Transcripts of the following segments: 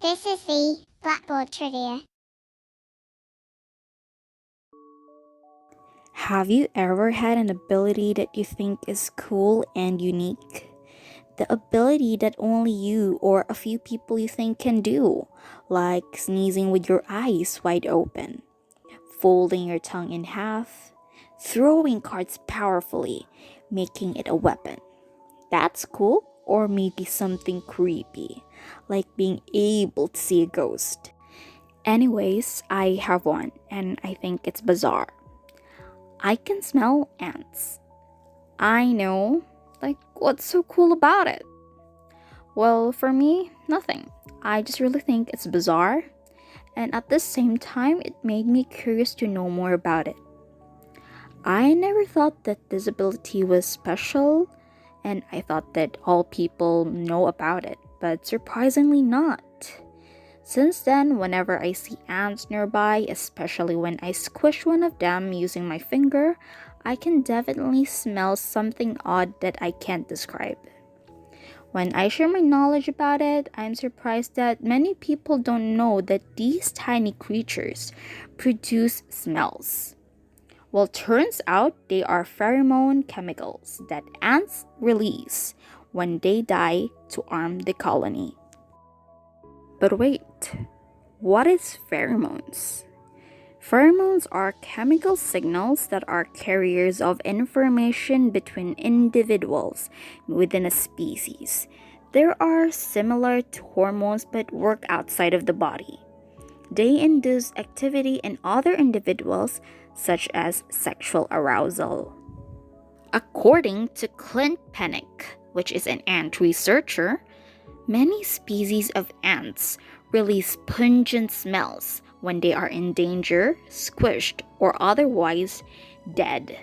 This is the Blackboard trivia. Have you ever had an ability that you think is cool and unique? The ability that only you or a few people you think can do, like sneezing with your eyes wide open, folding your tongue in half, throwing cards powerfully, making it a weapon. That's cool, or maybe something creepy, like being able to see a ghost. Anyways, I have one, and I think it's bizarre. I can smell ants. I know. Like, what's so cool about it? Well, for me, nothing. I just really think it's bizarre, and at the same time, it made me curious to know more about it. I never thought that this ability was special, and I thought that all people know about it, but surprisingly not. Since then, whenever I see ants nearby, especially when I squish one of them using my finger, I can definitely smell something odd that I can't describe. When I share my knowledge about it, I'm surprised that many people don't know that these tiny creatures produce smells. Well, turns out they are pheromone chemicals that ants release when they die to arm the colony. But wait, what is pheromones? Pheromones are chemical signals that are carriers of information between individuals within a species. They are similar to hormones but work outside of the body. They induce activity in other individuals, such as sexual arousal. According to Clint Pennick, which is an ant researcher, many species of ants release pungent smells when they are in danger, squished, or otherwise dead.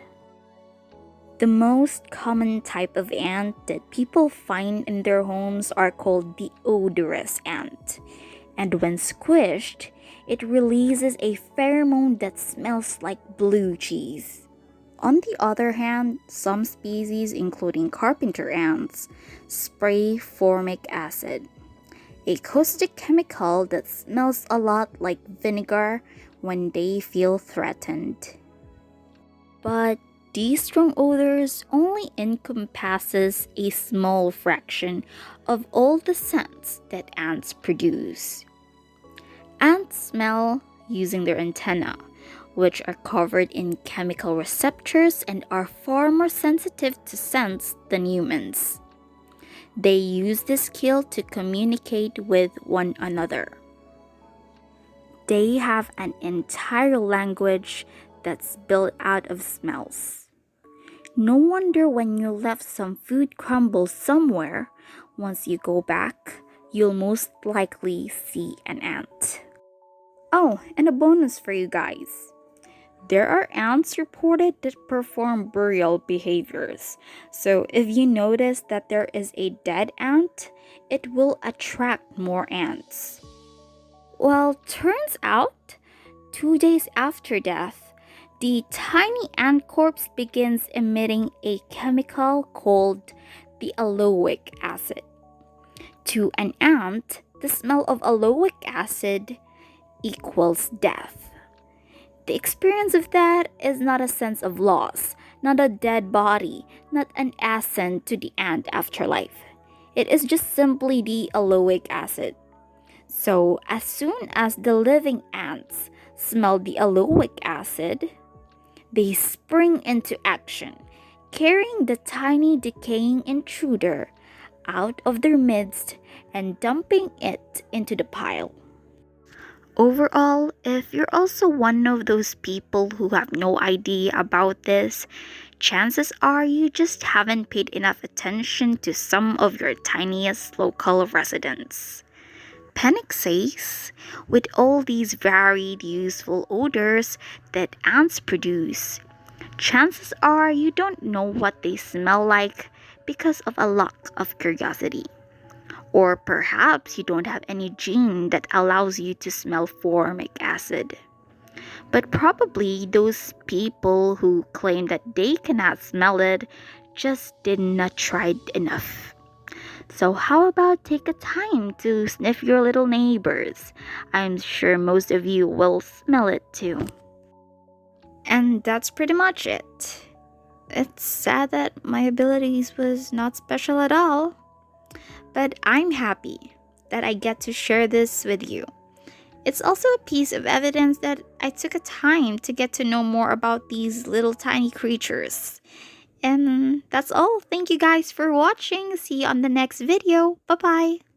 The most common type of ant that people find in their homes are called the odorous ant. And when squished, it releases a pheromone that smells like blue cheese. On the other hand, some species, including carpenter ants, spray formic acid, a caustic chemical that smells a lot like vinegar when they feel threatened. But these strong odors only encompasses a small fraction of all the scents that ants produce. Ants smell using their antennae, which are covered in chemical receptors and are far more sensitive to scents than humans. They use this skill to communicate with one another. They have an entire language that's built out of smells. No wonder when you left some food crumble somewhere, once you go back, you'll most likely see an ant. Oh, and a bonus for you guys. There are ants reported that perform burial behaviors. So if you notice that there is a dead ant, it will attract more ants. Well, turns out, 2 days after death, the tiny ant corpse begins emitting a chemical called the aloic acid. To an ant, the smell of aloic acid equals death. The experience of that is not a sense of loss, not a dead body, not an ascent to the ant afterlife. It is just simply the aloic acid. So, as soon as the living ants smell the aloic acid, they spring into action, carrying the tiny decaying intruder out of their midst and dumping it into the pile. Overall, if you're also one of those people who have no idea about this, chances are you just haven't paid enough attention to some of your tiniest local residents. Pennick says, with all these varied useful odors that ants produce, chances are you don't know what they smell like because of a lack of curiosity. Or perhaps you don't have any gene that allows you to smell formic acid. But probably those people who claim that they cannot smell it just did not try enough. So how about take a time to sniff your little neighbors? I'm sure most of you will smell it too. And that's pretty much it. It's sad that my abilities was not special at all, but I'm happy that I get to share this with you. It's also a piece of evidence that I took a time to get to know more about these little tiny creatures. And that's all. Thank you guys for watching. See you on the next video. Bye-bye.